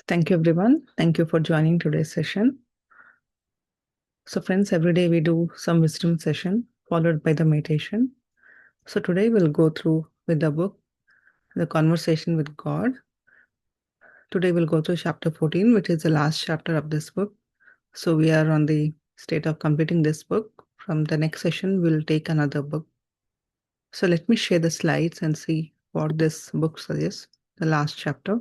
Thank you, everyone. Thank you for joining today's session. So, friends, every day we do some wisdom session followed by the meditation. So, today we'll go through with the book, The Conversation with God. Today we'll go through chapter 14, which is the last chapter of this book. So, we are on the state of completing this book. From the next session, we'll take another book. So, let me share the slides and see what this book suggests, the last chapter.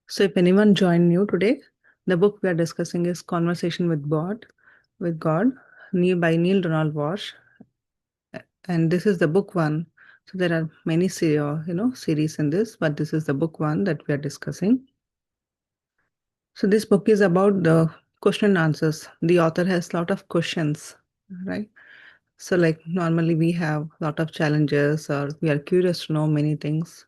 So if anyone joined new today, the book we are discussing is Conversation with God, by Neil Donald Walsh. And this is the book one. So there are many series in this, but this is the book one that we are discussing. So this book is about the question and answers. The author has a lot of questions, right? So like normally we have a lot of challenges or we are curious to know many things.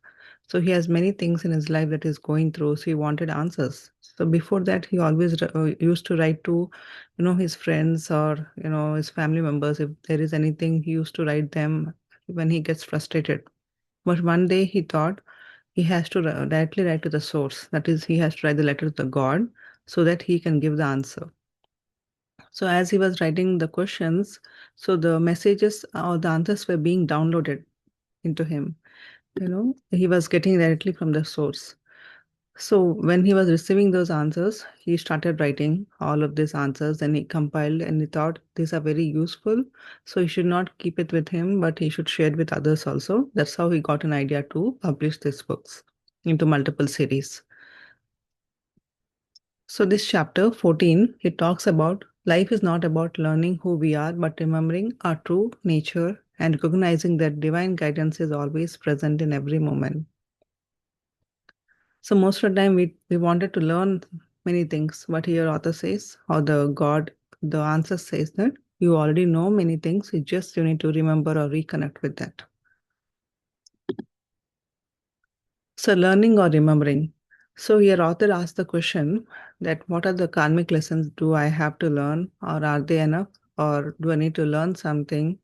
So he has many things in his life that he's going through. So he wanted answers. So before that, he always used to write to, his friends or, his family members. If there is anything, he used to write them when he gets frustrated. But one day he thought he has to directly write to the source. That is, he has to write the letter to the God so that he can give the answer. So as he was writing the questions, so the messages or the answers were being downloaded into him. He was getting directly from the source. So when he was receiving those answers, he started writing all of these answers and he compiled and he thought these are very useful. So he should not keep it with him, but he should share it with others also. That's how he got an idea to publish these books into multiple series. So this chapter 14, it talks about life is not about learning who we are, but remembering our true nature and recognizing that divine guidance is always present in every moment. So most of the time we wanted to learn many things, but here author says, or the answer says that you already know many things, you need to remember or reconnect with that. So learning or remembering. So here author asked the question that what are the karmic lessons do I have to learn or are they enough or do I need to learn something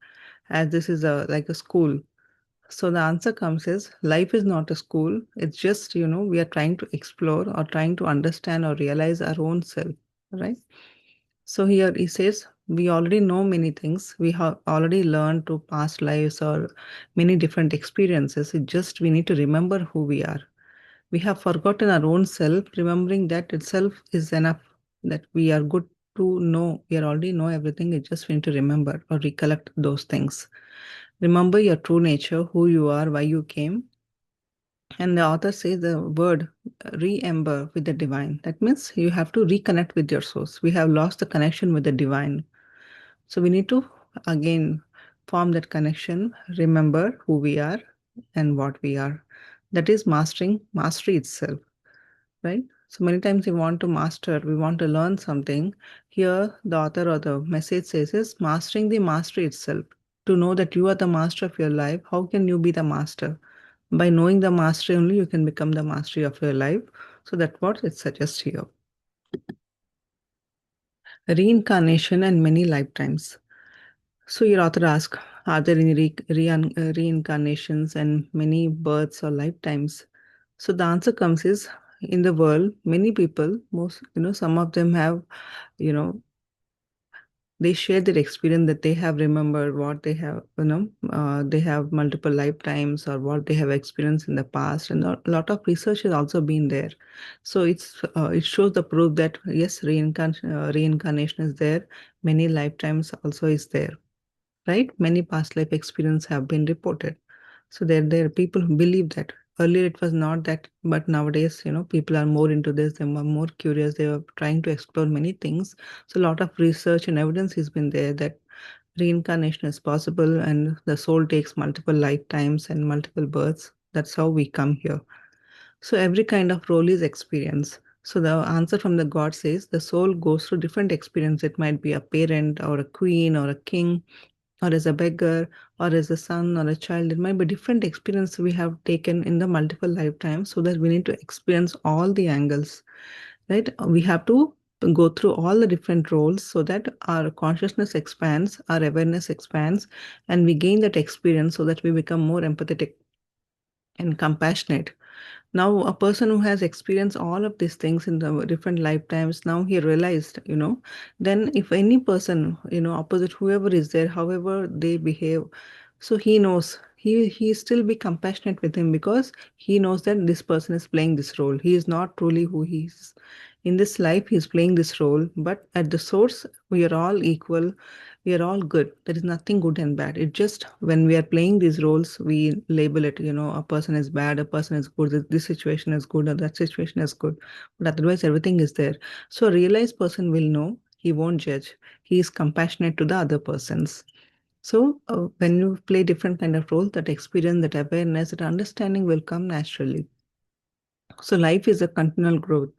as this is like a school. So the answer comes is life is not a school. It's just, we are trying to explore or trying to understand or realize our own self, right? So here he says, we already know many things. We have already learned to past lives or many different experiences. It just we need to remember who we are. We have forgotten our own self. Remembering that itself is enough. That we are good to know. We already know everything. It just we need to remember or recollect those things. Remember your true nature, who you are, why you came. And the author says the word re-ember with the divine. That means you have to reconnect with your source. We have lost the connection with the divine. So we need to again form that connection, remember who we are and what we are. That is mastery itself, right? So many times we want to learn something. Here, the author or the message says is mastering the mastery itself. To know that you are the master of your life, how can you be the master? By knowing the mastery only, you can become the mastery of your life. So that's what it suggests here. Reincarnation and many lifetimes. So your author asks, are there any reincarnations and many births or lifetimes? So the answer comes is in the world, many people, some of them have, you know, they share their experience that they have remembered what they have, they have multiple lifetimes or what they have experienced in the past. And a lot of research has also been there. So it shows the proof that yes, reincarnation is there. Many lifetimes also is there, right? Many past life experience have been reported. So there are people who believe that. Earlier it was not that, but nowadays, people are more into this. They are more curious. They are trying to explore many things. So a lot of research and evidence has been there that reincarnation is possible and the soul takes multiple lifetimes and multiple births. That's how we come here. So every kind of role is experience. So the answer from the God says the soul goes through different experience. It might be a parent or a queen or a king or as a beggar or as a son or a child. It might be different experience we have taken in the multiple lifetimes so that we need to experience all the angles, right? We have to go through all the different roles so that our consciousness expands, our awareness expands, and we gain that experience so that we become more empathetic and compassionate. Now, a person who has experienced all of these things in the different lifetimes, now he realized, then if any person, opposite whoever is there, however they behave, so he knows he still be compassionate with him because he knows that this person is playing this role. He is not truly who he is. In this life, he is playing this role, but at the source, we are all equal. We are all good. There is nothing good and bad. It just when we are playing these roles, we label it, a person is bad, a person is good, this situation is good, or that situation is good. But otherwise, everything is there. So a realized person will know, he won't judge. He is compassionate to the other persons. So when you play different kind of roles, that experience, that awareness, that understanding will come naturally. So life is a continual growth.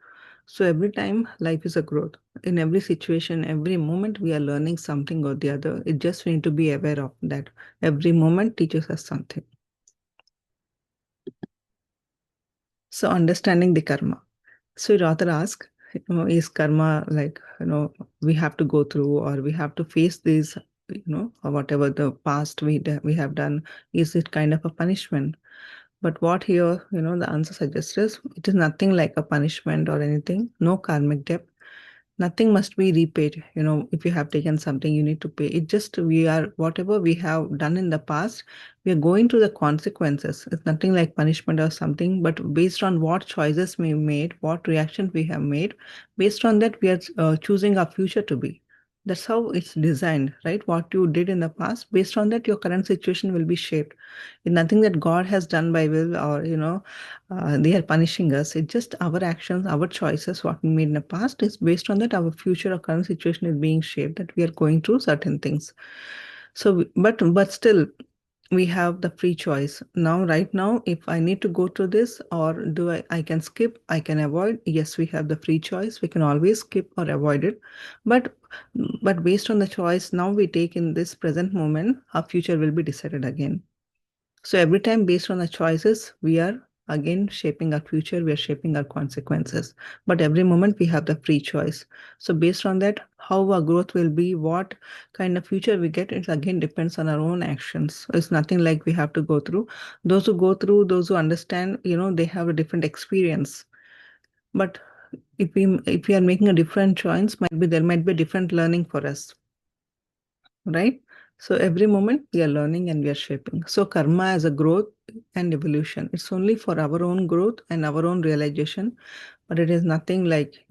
So every time life is a growth. In every situation, every moment we are learning something or the other. It just we need to be aware of that. Every moment teaches us something. So understanding the karma. So your author asks, is karma like, we have to go through or we have to face these, or whatever the past we have done, is it kind of a punishment? But what here, the answer suggests is it is nothing like a punishment or anything, no karmic debt. Nothing must be repaid. If you have taken something, you need to pay. It just, we are, whatever we have done in the past, we are going through the consequences. It's nothing like punishment or something, but based on what choices we made, what reactions we have made, based on that, we are choosing our future to be. That's how it's designed, right? What you did in the past, based on that, your current situation will be shaped. It's nothing that God has done by will or, they are punishing us. It's just our actions, our choices, what we made in the past is based on that our future or current situation is being shaped, that we are going through certain things. So, but still, we have the free choice. Now, right now, if I need to go through this or I can skip, I can avoid. Yes, we have the free choice. We can always skip or avoid it. But but based on the choice now we take in this present moment, our future will be decided again. So every time based on the choices, we are again shaping our future, we are shaping our consequences. But every moment we have the free choice. So based on that, how our growth will be, what kind of future we get, it again depends on our own actions. So it's nothing like we have to go through. Those who go through, those who understand, they have a different experience. But if we are making a different choice, might be there might be a different learning for us, right? So every moment we are learning and we are shaping. So karma as a growth and evolution. It's only for our own growth and our own realization, but it is nothing like,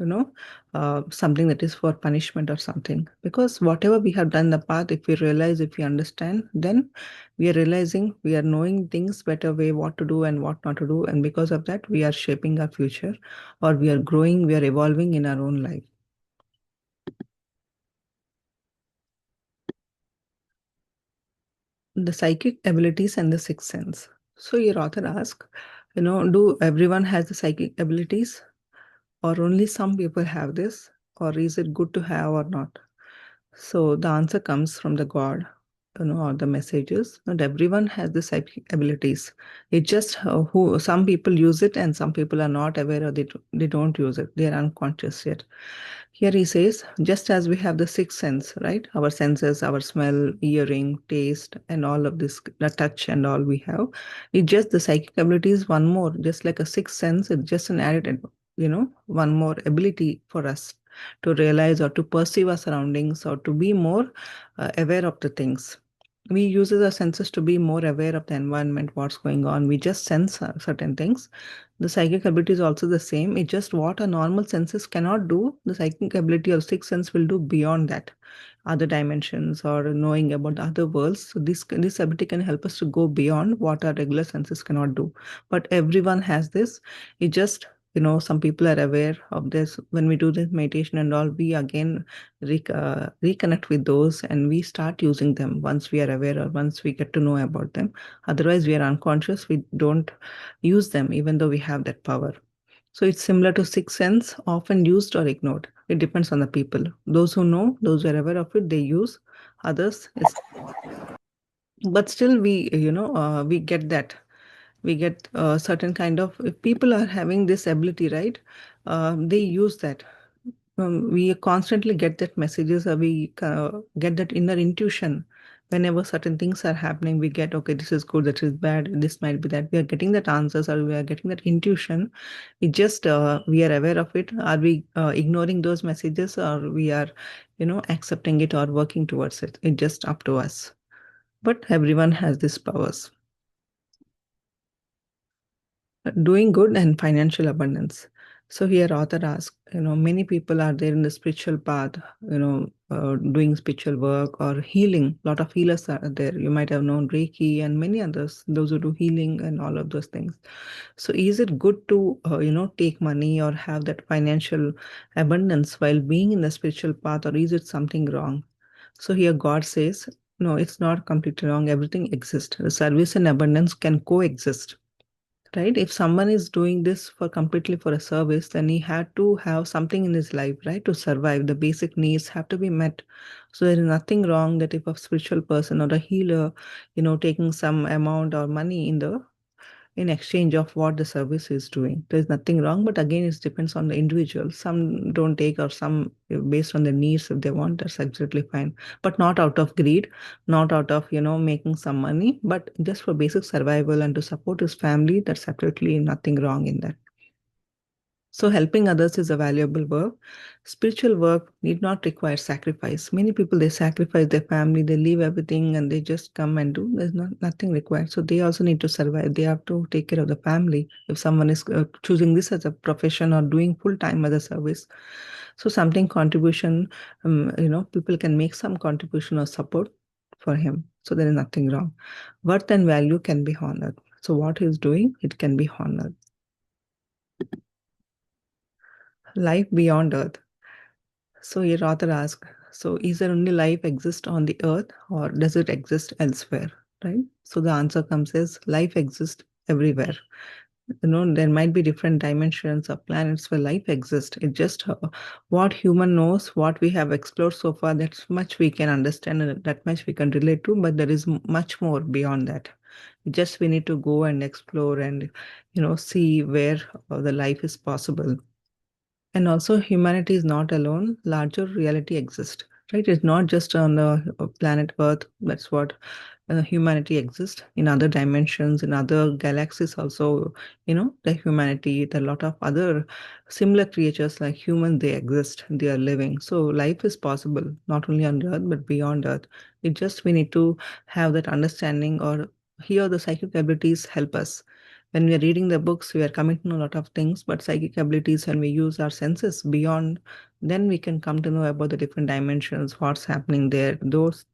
something that is for punishment or something. Because whatever we have done in the past, if we realize, if we understand, then we are realizing, we are knowing things better way, what to do and what not to do. And because of that, we are shaping our future or we are growing, we are evolving in our own life. The psychic abilities and the sixth sense. So your author asks, do everyone has the psychic abilities or only some people have this or is it good to have or not? So the answer comes from the God, or the messages. Not everyone has the psychic abilities. It just who some people use it and some people are not aware or they don't use it. They are unconscious yet. Here he says, just as we have the sixth sense, right? Our senses, our smell, hearing, taste, and all of this, the touch and all we have. It just the psychic ability is one more, just like a sixth sense. It's just an added, one more ability for us to realize or to perceive our surroundings or to be more aware of the things. We use our senses to be more aware of the environment, what's going on. We just sense certain things. The psychic ability is also the same. It's just what our normal senses cannot do, the psychic ability or sixth sense will do beyond that, other dimensions or knowing about the other worlds. So this ability can help us to go beyond what our regular senses cannot do. But everyone has this. It just some people are aware of this. When we do this meditation and all, we again reconnect with those and we start using them once we are aware or once we get to know about them. Otherwise, we are unconscious. We don't use them, even though we have that power. So it's similar to sixth sense, often used or ignored. It depends on the people. Those who know, those who are aware of it, they use. Others, but still we get that. We get certain kind of, if people are having this ability, right? They use that. we constantly get that messages, or we get that inner intuition. Whenever certain things are happening, we get, okay, this is good, that is bad, this might be that. We are getting that answers, or we are getting that intuition. It just we are aware of it. Are we ignoring those messages, or we are, accepting it or working towards it? It's just up to us. But everyone has these powers. Doing good and financial abundance. So here author asks, many people are there in the spiritual path, doing spiritual work or healing. A lot of healers are there. You might have known Reiki and many others, those who do healing and all of those things. So is it good to, take money or have that financial abundance while being in the spiritual path, or is it something wrong? So here God says, no, it's not completely wrong. Everything exists. The service and abundance can coexist, right? If someone is doing this for completely for a service, then he had to have something in his life, right? To survive, the basic needs have to be met. So there is nothing wrong that if a spiritual person or a healer, taking some amount or money in exchange of what the service is doing. There's nothing wrong, but again, it depends on the individual. Some don't take, or some based on their needs, if they want, that's absolutely fine. But not out of greed, not out of, making some money, but just for basic survival and to support his family, that's absolutely nothing wrong in that. So helping others is a valuable work. Spiritual work need not require sacrifice. Many people, they sacrifice their family, they leave everything and they just come and do. There's nothing required. So they also need to survive. They have to take care of the family. If someone is choosing this as a profession or doing full time as a service, so something contribution, people can make some contribution or support for him. So there is nothing wrong. Worth and value can be honored. So what he is doing, it can be honored. Life beyond Earth. So your author asks, so is there only life exist on the earth, or does it exist elsewhere? Right? So the answer comes as life exists everywhere. There might be different dimensions of planets where life exists. It's just what human knows, what we have explored so far, that's much we can understand and that much we can relate to, but there is much more beyond that. Just we need to go and explore and, see where the life is possible. And also, humanity is not alone. Larger reality exists, right? It's not just on the planet Earth. That's what humanity exists in other dimensions, in other galaxies. Also, the humanity, the lot of other similar creatures like humans, they exist. They are living. So life is possible not only on the Earth but beyond Earth. It just we need to have that understanding, or here the psychic abilities help us. When we are reading the books, we are coming to know a lot of things, but psychic abilities, when we use our senses beyond, then we can come to know about the different dimensions, what's happening there, those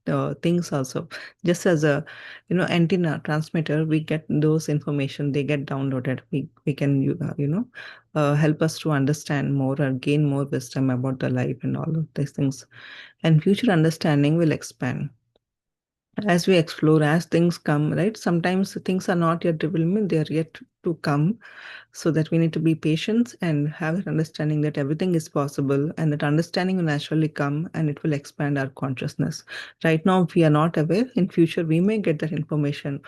things also. Just as a, antenna transmitter, we get those information, they get downloaded. We can, help us to understand more or gain more wisdom about the life and all of these things. And future understanding will expand as we explore, as things come, right? Sometimes things are not yet development, they are yet to come. So that we need to be patient and have an understanding that everything is possible, and that understanding will naturally come and it will expand our consciousness. Right now, if we are not aware, in future we may get that information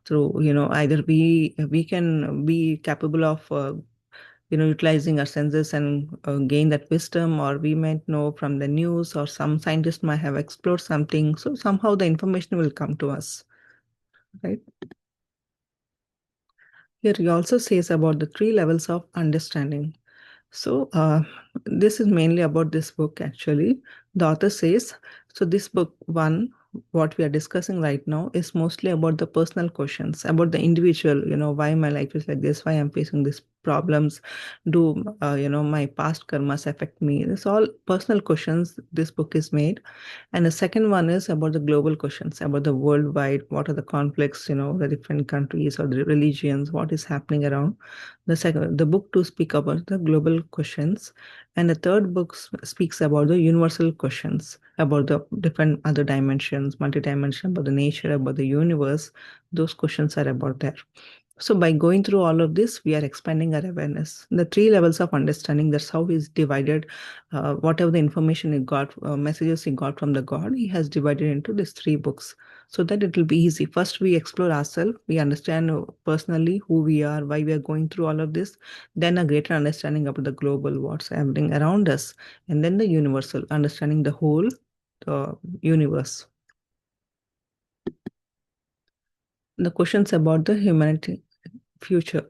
through, either we can be capable of utilizing our senses and gain that wisdom, or we might know from the news, or some scientist might have explored something. So somehow the information will come to us, right? Here he also says about the three levels of understanding. So, this is mainly about this book actually. The author says, so this book, one, what we are discussing right now is mostly about the personal questions, about the individual, why my life is like this, why I'm facing these problems, do, my past karmas affect me? It's all personal questions this book is made. And the second one is about the global questions, about the worldwide, what are the conflicts, the different countries or the religions, what is happening around. The book to speak about the global questions, and the third book speaks about the universal questions, about the different other dimensions, multi-dimension, about the nature, about the universe. Those questions are about there. So by going through all of this, we are expanding our awareness. The three levels of understanding, that's how he's divided whatever the information he got, messages he got from the God, he has divided into these three books so that it will be easy. First, we explore ourselves, we understand personally who we are, why we are going through all of this, then a greater understanding about the global, what's happening around us, and then the universal, understanding the whole universe. The questions about the humanity future.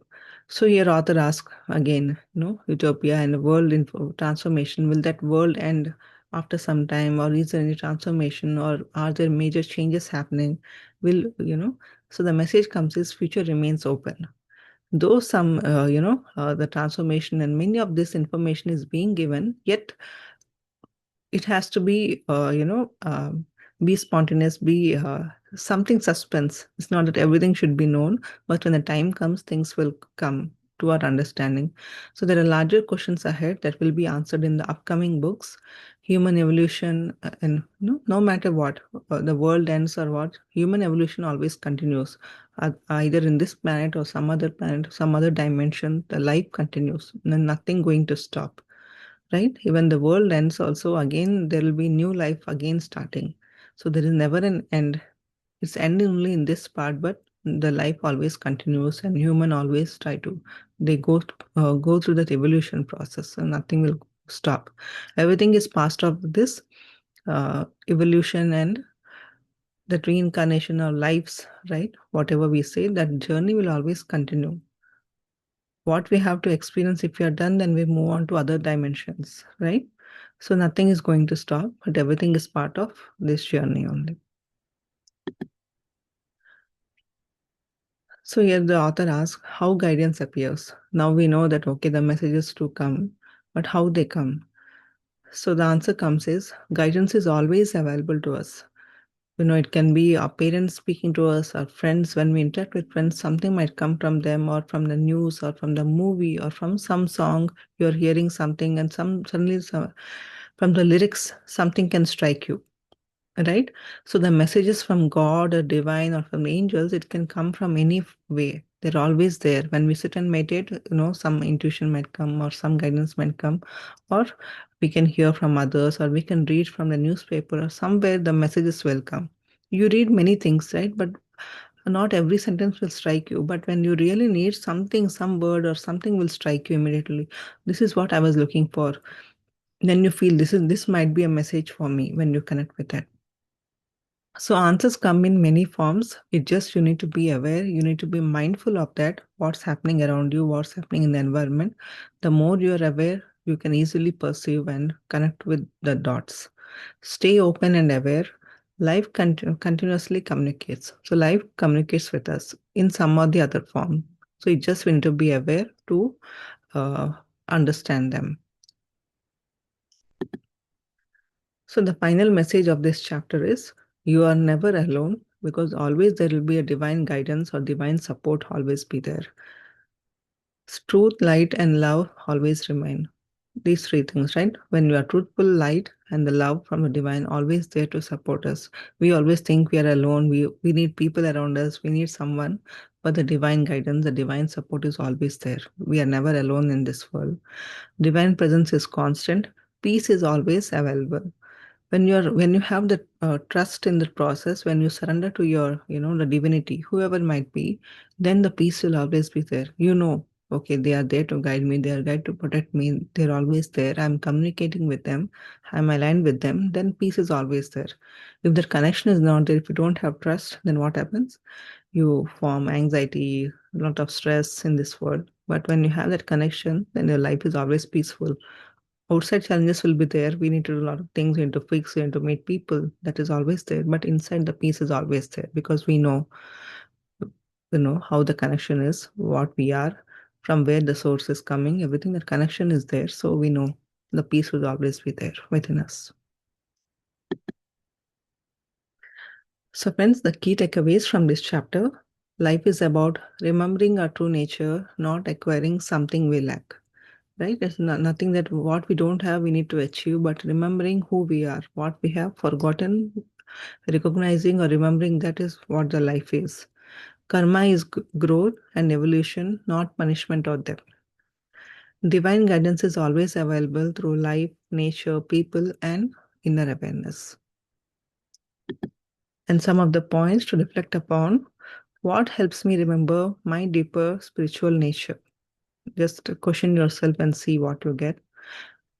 So here author asks again, utopia and world transformation. Will that world end after some time, or is there any transformation, or are there major changes happening? So the message comes is future remains open. Though some, the transformation and many of this information is being given, yet it has to be spontaneous, be something suspense. It's not that everything should be known, but when the time comes, things will come to our understanding. So there are larger questions ahead that will be answered in the upcoming books. Human evolution, and no matter what, the world ends or what, human evolution always continues. Either in this planet or some other planet, some other dimension, the life continues. Nothing going to stop, right? Even the world ends also, again, there will be new life again starting. So there is never an end. It's ending only in this part, but the life always continues, and human always try to, they go through that evolution process, and nothing will stop. Everything is part of this evolution and that reincarnation of lives, right? Whatever we say, that journey will always continue. What we have to experience, if we are done, then we move on to other dimensions, right? So nothing is going to stop, but everything is part of this journey only. So here the author asks how guidance appears. Now we know that, okay, the messages to come, but how they come. So the answer comes is guidance is always available to us. It can be our parents speaking to us, our friends. When we interact with friends, something might come from them, or from the news, or from the movie, or from some song. You're hearing something, and suddenly from the lyrics, something can strike you, right? So the messages from God or divine or from angels, it can come from any way. They're always there. When we sit and meditate, some intuition might come, or some guidance might come, or we can hear from others, or we can read from the newspaper, or somewhere the messages will come. You read many things, right? But not every sentence will strike you. But when you really need something, some word or something will strike you immediately. This is what I was looking for. Then you feel this might be a message for me when you connect with it. So answers come in many forms. It just you need to be aware. You need to be mindful of that. What's happening around you, what's happening in the environment. The more you're aware, you can easily perceive and connect with the dots. Stay open and aware. Life continuously communicates. So life communicates with us in some or the other form. So you just need to be aware to uh, understand them. So the final message of this chapter is you are never alone, because always there will be a divine guidance or divine support always be there. Truth, light, and love always remain. These three things, right? When you are truthful, light, and the love from the divine always there to support us. We always think we are alone. We need people around us. We need someone. But the divine guidance, the divine support is always there. We are never alone in this world. Divine presence is constant. Peace is always available. When you have the trust in the process, when you surrender to your the divinity, whoever it might be, then the peace will always be there. Okay, they are there to guide me, they are there to protect me, they're always there, I'm communicating with them, I'm aligned with them, then peace is always there. If the connection is not there, if you don't have trust, then what happens? You form anxiety, a lot of stress in this world. But when you have that connection, then your life is always peaceful. Outside challenges will be there. We need to do a lot of things. We need to fix, we need to meet people. That is always there. But inside the peace is always there, because we know how the connection is, what we are, from where the source is coming. Everything, that connection is there. So we know the peace will always be there within us. So friends, the key takeaways from this chapter: life is about remembering our true nature, not acquiring something we lack. Right? There's nothing that what we don't have we need to achieve, but remembering who we are, what we have forgotten, recognizing or remembering, that is what the life is. Karma is growth and evolution, not punishment or death. Divine guidance is always available through life, nature, people, and inner awareness. And some of the points to reflect upon: what helps me remember my deeper spiritual nature? Just question yourself and see what you get.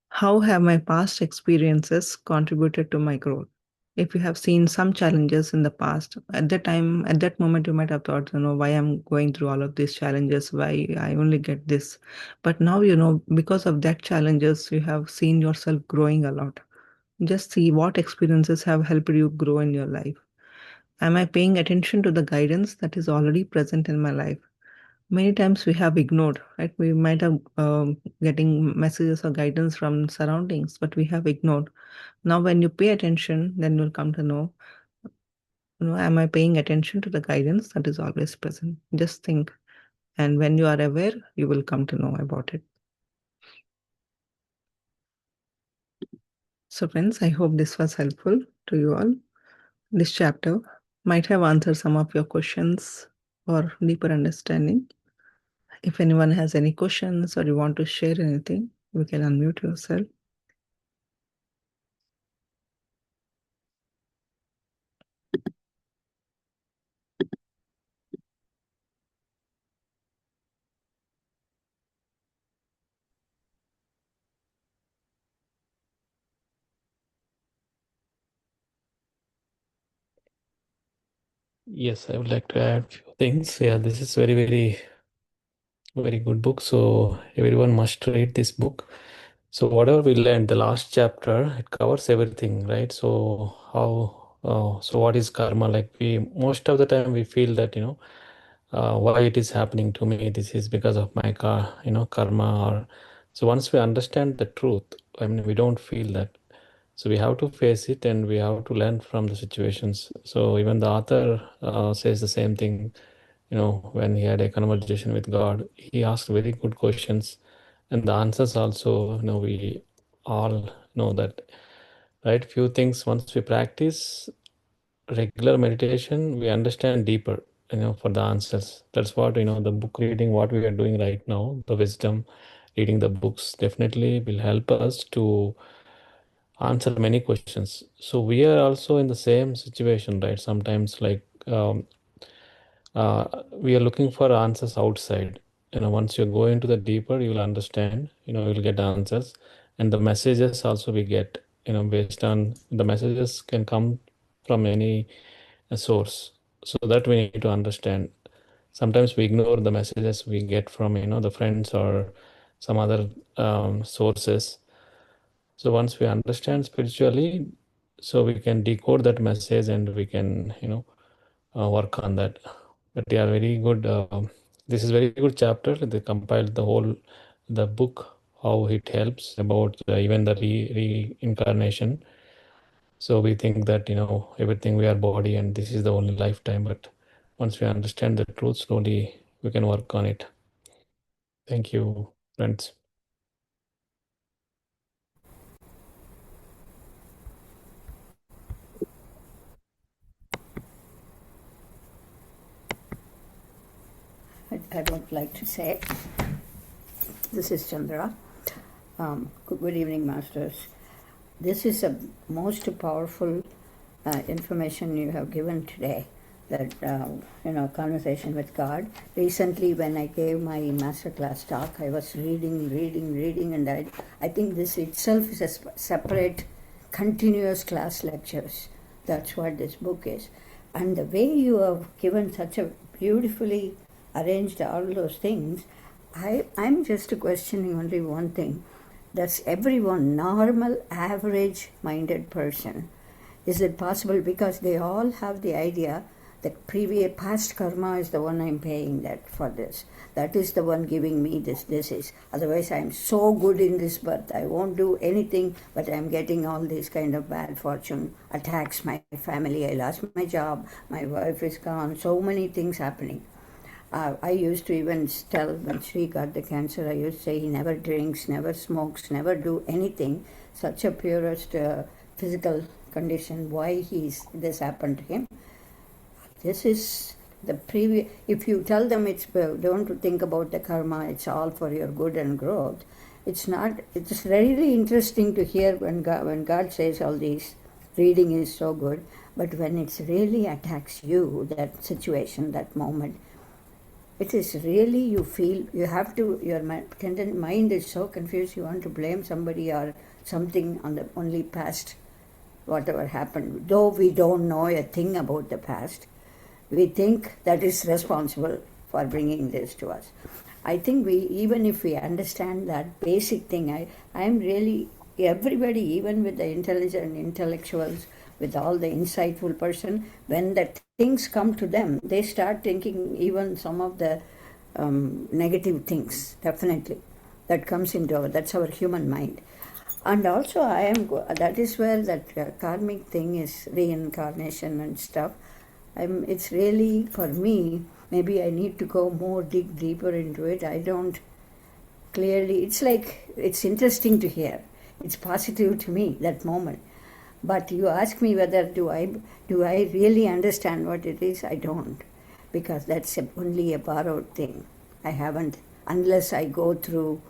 How have my past experiences contributed to my growth? If you have seen some challenges in the past, at that time, at that moment, you might have thought, why I'm going through all of these challenges, why I only get this. But now, because of that challenges, you have seen yourself growing a lot. Just see what experiences have helped you grow in your life. Am I paying attention to the guidance that is already present in my life? Many times we have ignored, right? We might have getting messages or guidance from surroundings, but we have ignored. Now, when you pay attention, then you'll come to know, am I paying attention to the guidance that is always present? Just think. And when you are aware, you will come to know about it. So friends, I hope this was helpful to you all. This chapter might have answered some of your questions or deeper understanding. If anyone has any questions or you want to share anything, you can unmute yourself. Yes, I would like to add a few things. Yeah, this is very good book. So everyone must read this book. So whatever we learned, the last chapter, it covers everything, right? So so what is karma? Like most of the time we feel that, why it is happening to me. This is because of my karma. Or so once we understand the truth, I mean, we don't feel that. So we have to face it and we have to learn from the situations. So even the author says the same thing. When he had a conversation with God, he asked very good questions, and the answers also, we all know that, right? Few things once we practice regular meditation, we understand deeper, for the answers. That's what, the book reading, what we are doing right now, the wisdom, reading the books definitely will help us to answer many questions. So we are also in the same situation, right? Sometimes like we are looking for answers outside. Once you go into the deeper, you will understand, you'll get answers. And the messages also we get, based on the messages can come from any source. So that we need to understand. Sometimes we ignore the messages we get from, the friends or some other sources. So once we understand spiritually, so we can decode that message and we can, work on that. But yeah, very good. This is very good chapter. They compiled the book, how it helps about even the reincarnation. So we think that, everything we are body and this is the only lifetime. But once we understand the truth, slowly we can work on it. Thank you, friends. I would like to say, this is Chandra. Good evening, Masters. This is a most powerful information you have given today. That conversation with God. Recently, when I gave my masterclass talk, I was reading, and I think this itself is a separate, continuous class lectures. That's what this book is, and the way you have given such a beautifully arranged all those things, I'm just questioning only one thing. Does everyone, normal, average minded person, is it possible? Because they all have the idea that previous past karma is the one I'm paying that for this. That is the one giving me this. This is. Otherwise, I'm so good in this birth. I won't do anything, but I'm getting all this kind of bad fortune attacks my family. I lost my job. My wife is gone. So many things happening. I used to even tell when Sri got the cancer, I used to say he never drinks, never smokes, never do anything. Such a purest physical condition. Why this happened to him? This is The previous, if you tell them it's don't think about the karma, it's all for your good and growth. It's not. It's really interesting to hear when God says all these. Reading is so good, but when it really attacks you, that situation, that moment, it is really, you feel you have to, your mind is so confused, you want to blame somebody or something on the only past, whatever happened. Though we don't know a thing about the past, we think that is responsible for bringing this to us. I think even if we understand that basic thing, I am really, everybody, even with the intelligent intellectuals, with all the insightful person, when the things come to them, they start thinking even some of the negative things, definitely. That comes into that's our human mind. And also that is where that karmic thing is, reincarnation and stuff. It's really, for me, maybe I need to go more, dig deeper into it. I don't clearly, it's like, it's interesting to hear. It's positive to me, that moment. But you ask me whether do I really understand what it is, I don't. Because that's only a borrowed thing. I haven't, unless I go through,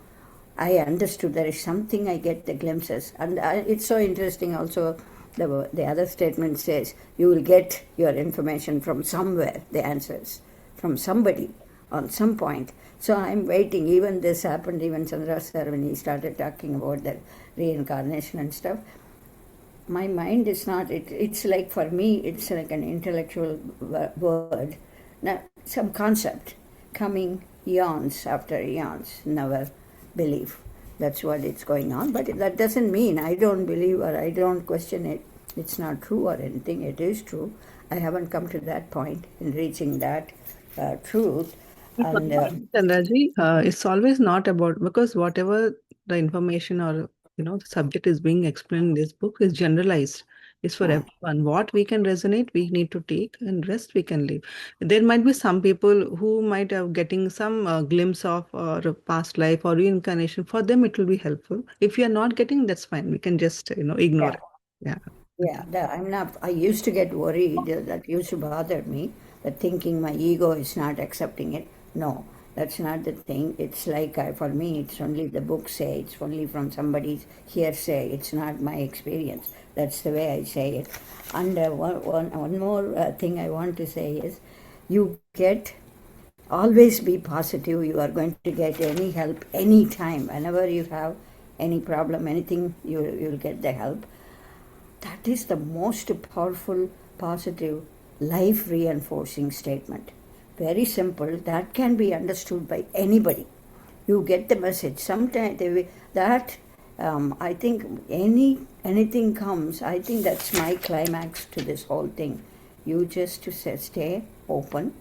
I understood there is something, I get the glimpses. And it's so interesting also, the other statement says, you will get your information from somewhere, the answers, from somebody on some point. So I'm waiting. Even this happened, even Chandra sir, when he started talking about the reincarnation and stuff, my mind is not, it's like, for me, it's like an intellectual word, some concept coming eons after eons, never believe. That's what it's going on. But that doesn't mean I don't believe or I don't question it. It's not true or anything. It is true. I haven't come to that point in reaching that truth. And Chandraji, it's always not about, because whatever the information or the subject is being explained in this book is generalized. It's for everyone. What we can resonate, we need to take, and rest we can leave. There might be some people who might have getting some glimpse of or a past life or reincarnation. For them, it will be helpful. If you are not getting, that's fine. We can just ignore it. Yeah. yeah, I'm not. I used to get worried. That used to bother me. That thinking my ego is not accepting it. No, that's not the thing. It's like, for me, it's only the book say. It's only from somebody's hearsay. It's not my experience. That's the way I say it. And one more thing I want to say is, you get, always be positive. You are going to get any help anytime. Whenever you have any problem, anything, you'll get the help. That is the most powerful, positive, life reinforcing statement. Very simple, that can be understood by anybody. You get the message. Sometimes that I think anything comes, I think that's my climax to this whole thing. You just to say, stay open,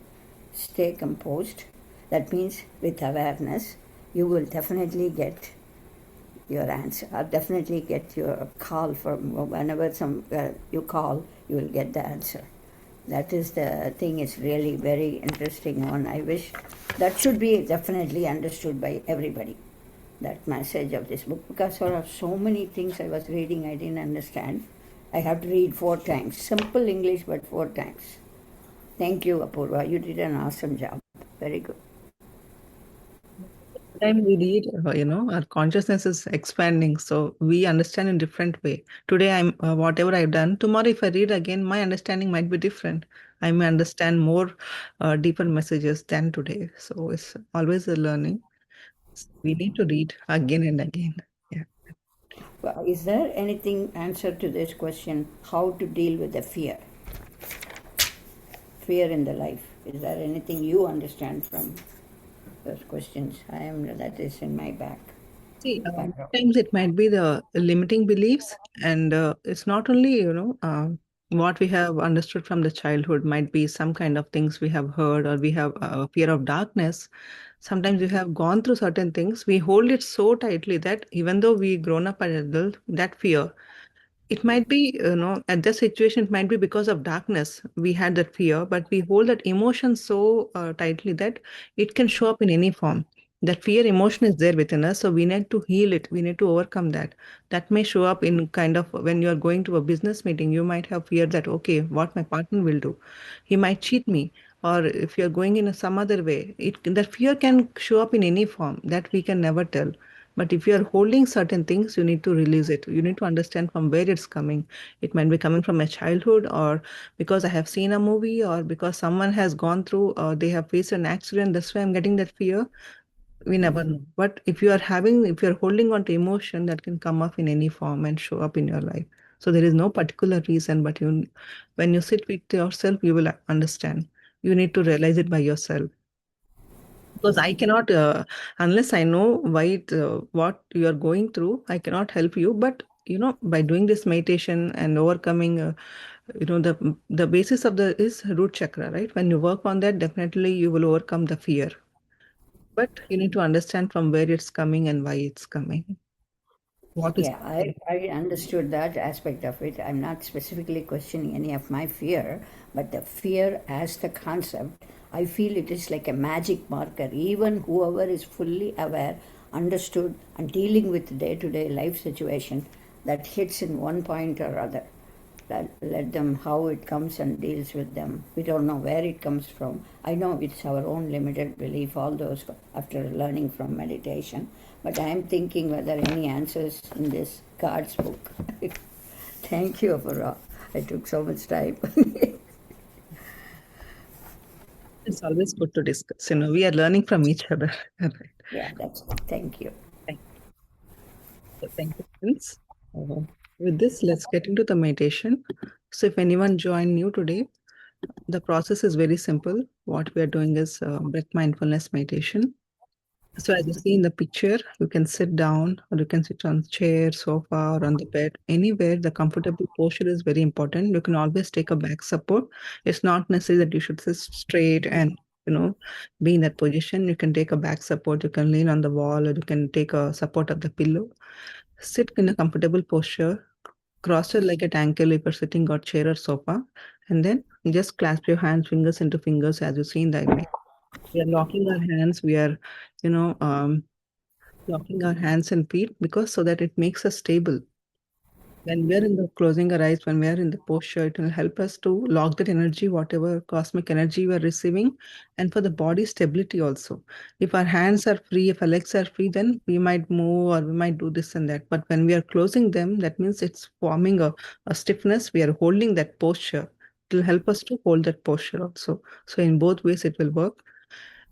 stay composed. That means with awareness, you will definitely get your answer. I'll definitely get your call from whenever you call, you will get the answer. That is the thing. Is really very interesting one. I wish that should be definitely understood by everybody. That message of this book, because there are so many things I was reading I didn't understand. I have to read 4 times. Simple English, but 4 times. Thank you, Apurva. You did an awesome job. Very good. Time we read, our consciousness is expanding, so we understand in different way. Today, I'm whatever I've done. Tomorrow, if I read again, my understanding might be different. I may understand more deeper messages than today. So it's always a learning. We need to read again and again. Yeah. Well, is there anything answer to this question? How to deal with the fear? Fear in the life. Is there anything you understand from those questions? That is in my back. See, sometimes it might be the limiting beliefs, and it's not only, what we have understood from the childhood, might be some kind of things we have heard, or we have fear of darkness. Sometimes we have gone through certain things, we hold it so tightly that even though we grown up as adult, that fear, it might be, at this situation, it might be because of darkness. We had that fear, but we hold that emotion so tightly that it can show up in any form. That fear emotion is there within us, so we need to heal it. We need to overcome that. That may show up in kind of when you are going to a business meeting, you might have fear that, okay, what my partner will do. He might cheat me. Or if you're going in some other way, that fear can show up in any form that we can never tell. But if you're holding certain things, you need to release it. You need to understand from where it's coming. It might be coming from a childhood, or because I have seen a movie, or because someone has gone through, or they have faced an accident. That's why I'm getting that fear. We never know. But if you're holding on to emotion, that can come up in any form and show up in your life. So there is no particular reason, but when you sit with yourself, you will understand. You need to realize it by yourself. Because I cannot, unless I know what you are going through, I cannot help you. But by doing this meditation and overcoming, the basis of the is root chakra, right? When you work on that, definitely you will overcome the fear. But you need to understand from where it's coming and why it's coming. What is Yeah, I understood that aspect of it. I'm not specifically questioning any of my fear, but the fear as the concept, I feel it is like a magic marker. Even whoever is fully aware, understood, and dealing with day to day life situation that hits in one point or other. Let them how it comes and deals with them. We don't know where it comes from. I know it's our own limited belief, all those after learning from meditation. But I am thinking whether any answers in this cards book. Thank you for I took so much time. it's always good to discuss. We are learning from each other. Right. Yeah, that's thank you. Thank thank you, friends. Uh, with this, let's get into the meditation. So if anyone joined new today, the process is very simple. What we are doing is breath mindfulness meditation. So as you see in the picture, you can sit down or you can sit on chair, sofa, or on the bed. Anywhere, the comfortable posture is very important. You can always take a back support. It's not necessary that you should sit straight and be in that position. You can take a back support. You can lean on the wall, or you can take a support of the pillow. Sit in a comfortable posture. Cross your leg at ankle if you're sitting on chair or sofa, and then just clasp your hands, fingers into fingers, as you see in the image. We are locking our hands. We are, you know, locking our hands and feet because so that it makes us stable. When we are in the closing our eyes, when we are in the posture, it will help us to lock that energy, whatever cosmic energy we are receiving, and for the body stability also. If our hands are free, if our legs are free, then we might move or we might do this and that. But when we are closing them, that means it's forming a stiffness. We are holding that posture. It will help us to hold that posture also. So in both ways, it will work.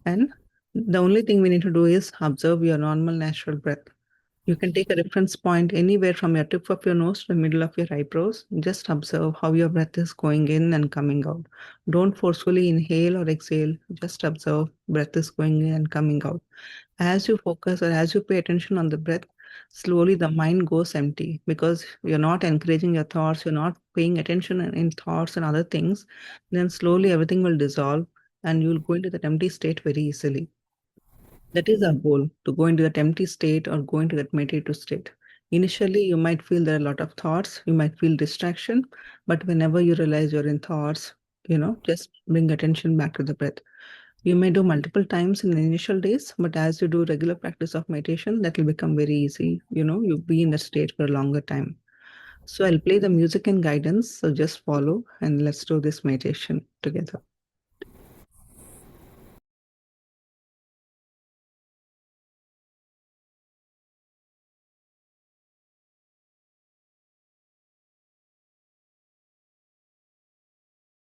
And the only thing we need to do is observe your normal natural breath. You can take a reference point anywhere from your tip of your nose to the middle of your eyebrows. Just observe how your breath is going in and coming out. Don't forcefully inhale or exhale. Just observe breath is going in and coming out. As you focus or as you pay attention on the breath, slowly the mind goes empty because you're not encouraging your thoughts, you're not paying attention in thoughts and other things. Then slowly everything will dissolve and you'll go into that empty state very easily. That is our goal, to go into that empty state or go into that meditative state. Initially, you might feel there are a lot of thoughts, you might feel distraction, but whenever you realize you're in thoughts, just bring attention back to the breath. You may do multiple times in the initial days, but as you do regular practice of meditation, that will become very easy. You'll be in that state for a longer time. So I'll play the music and guidance. So just follow and let's do this meditation together.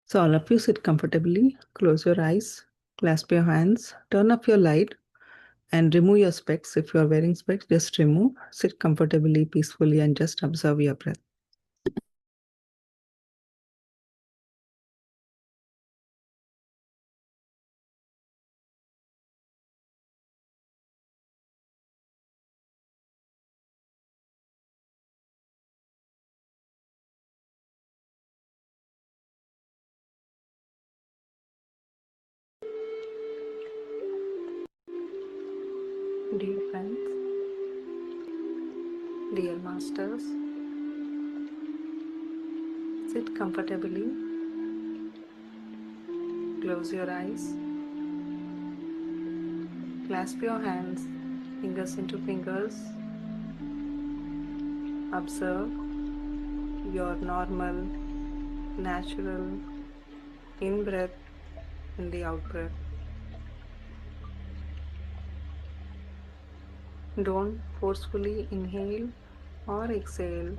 So all of you sit comfortably, close your eyes, clasp your hands, turn off your light, and remove your specs. If you are wearing specs, just remove. Sit comfortably, peacefully, and just observe your breath. Dear friends, dear masters, sit comfortably, close your eyes, Clasp your hands, fingers into fingers. Observe your normal, natural in-breath and the out-breath. Don't forcefully inhale or exhale.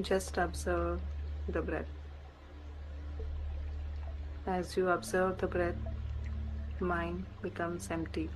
Just observe the breath. As you observe the breath, mind becomes empty.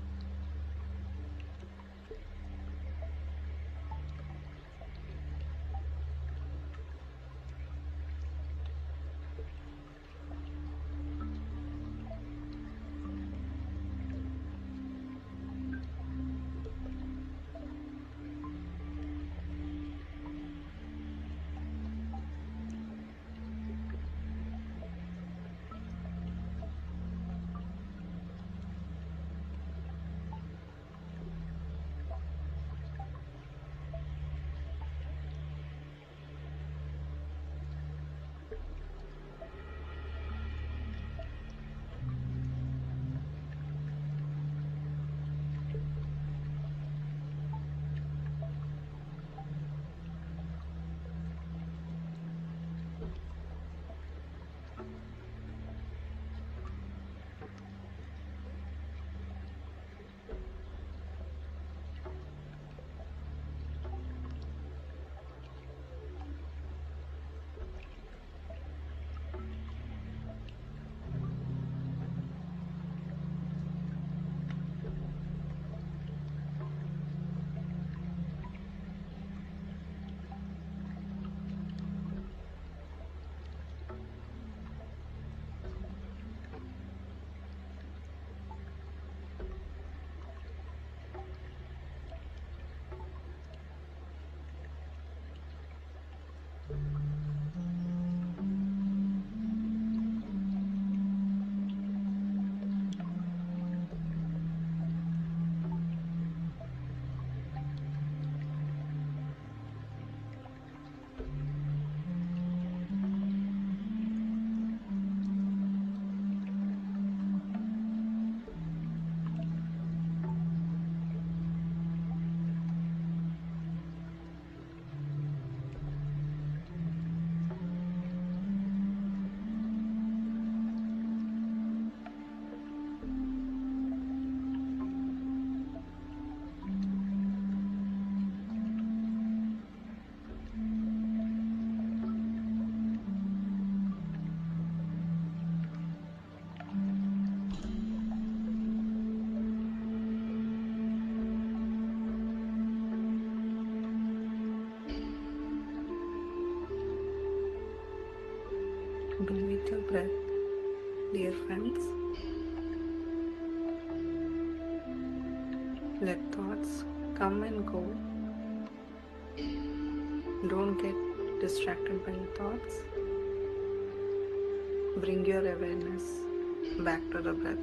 Be with your breath, dear friends. Let thoughts come and go. Don't get distracted by your thoughts. Bring your awareness back to the breath.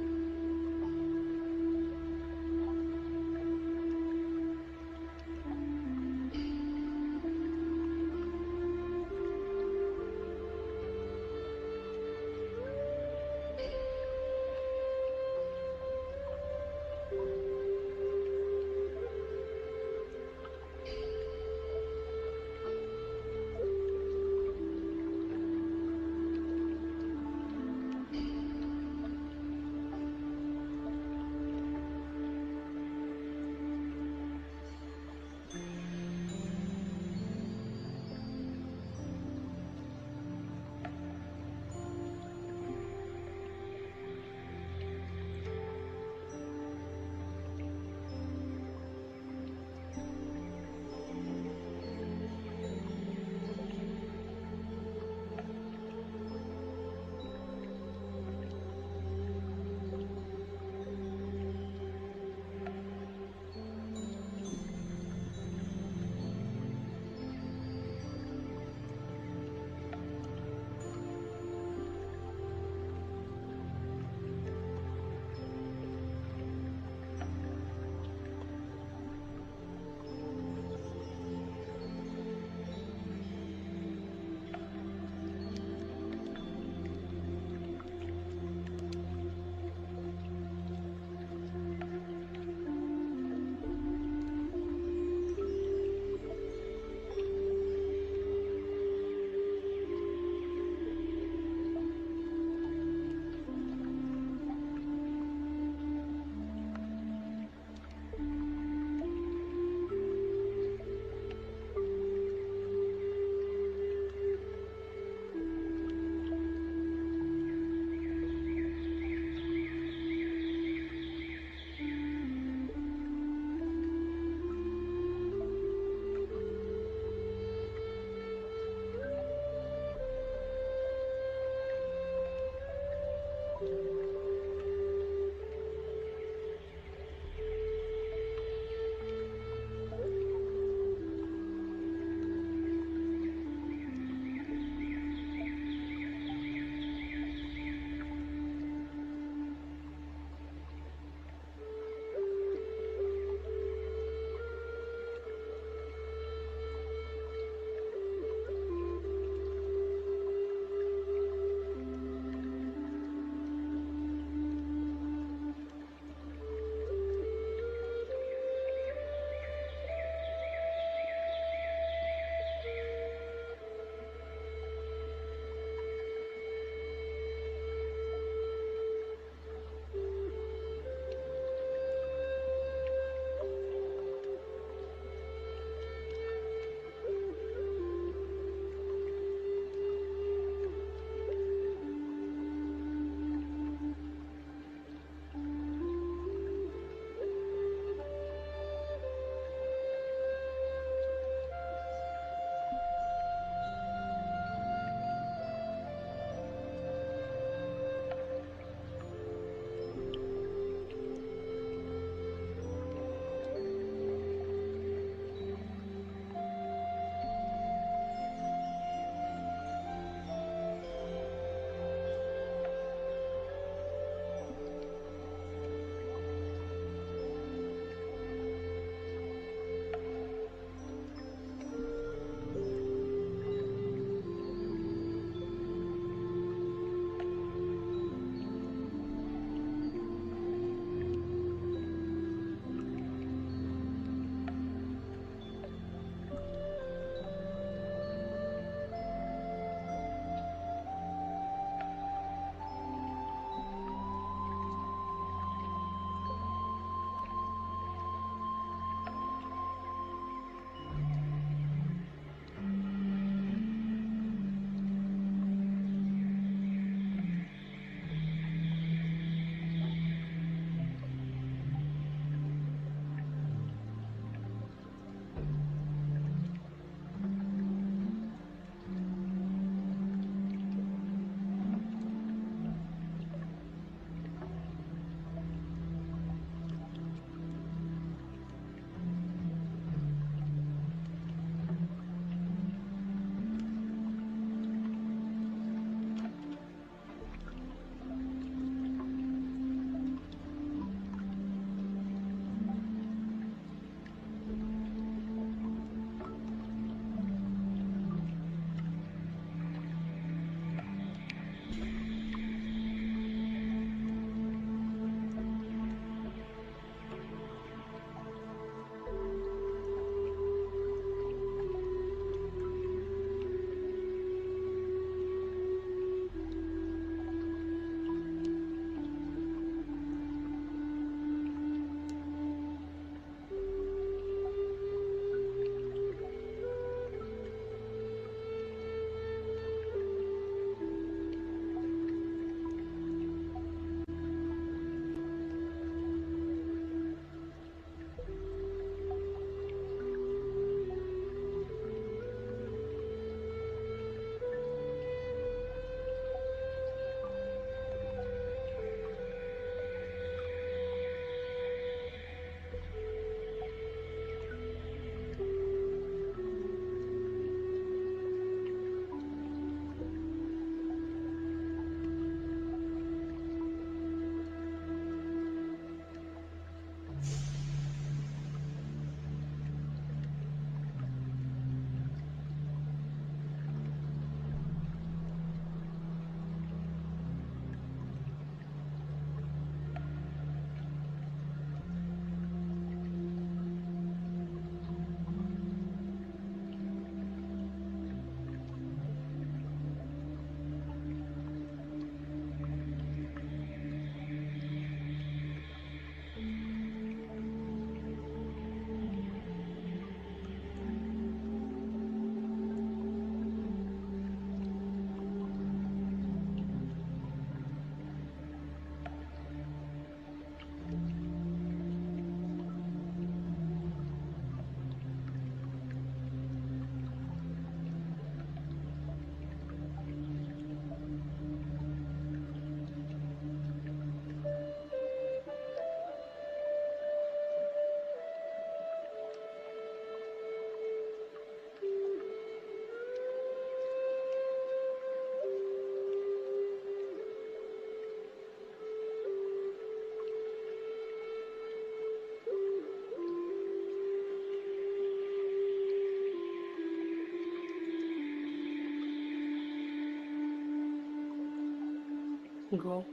Go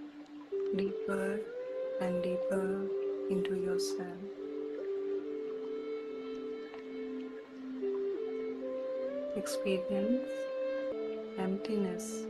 deeper and deeper into yourself. Experience emptiness.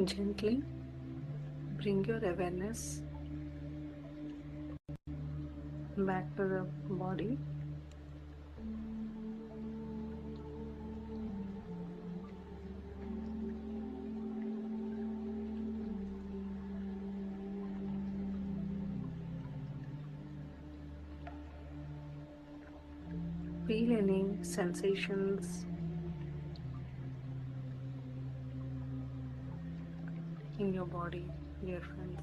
Gently bring your awareness back to the body. Feel any sensations in your body, dear friends.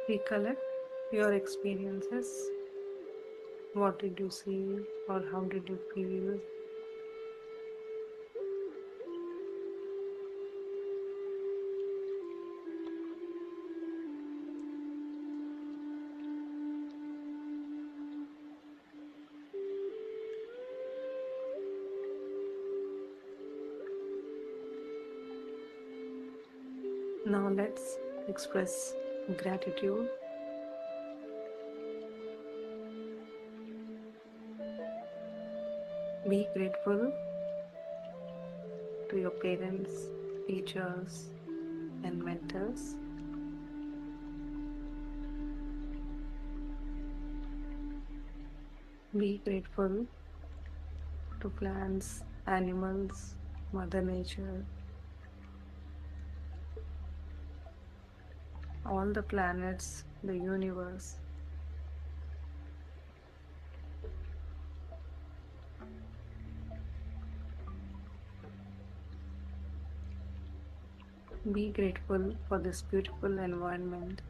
Recollect your experiences. What did you see or how did you feel? Now let's express gratitude. Be grateful to your parents, teachers, and mentors. Be grateful to plants, animals, Mother Nature, all the planets, the universe. Be grateful for this beautiful environment,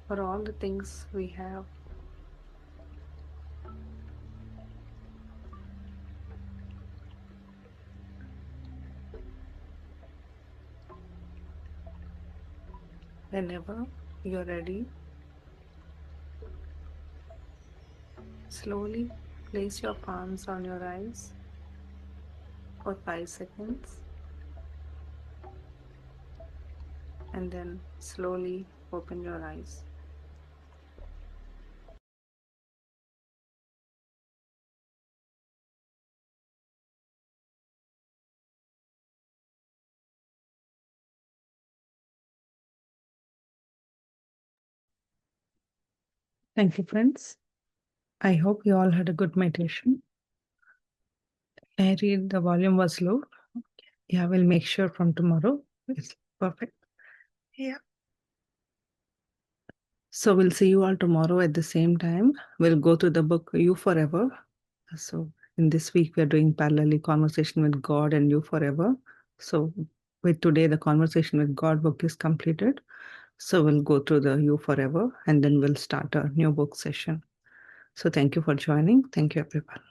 for all the things we have. Whenever you're ready, slowly place your palms on your eyes for 5 seconds and then slowly open your eyes. Thank you, friends. I hope you all had a good meditation. I read the volume was low. Yeah, we'll make sure from tomorrow. It's perfect. Yeah. So we'll see you all tomorrow at the same time. We'll go to the book You Forever. So in this week, we're doing parallelly Conversation with God and You Forever. So with today, the Conversation with God book is completed. So we'll go through the You Forever and then we'll start a new book session. So thank you for joining. Thank you, everyone.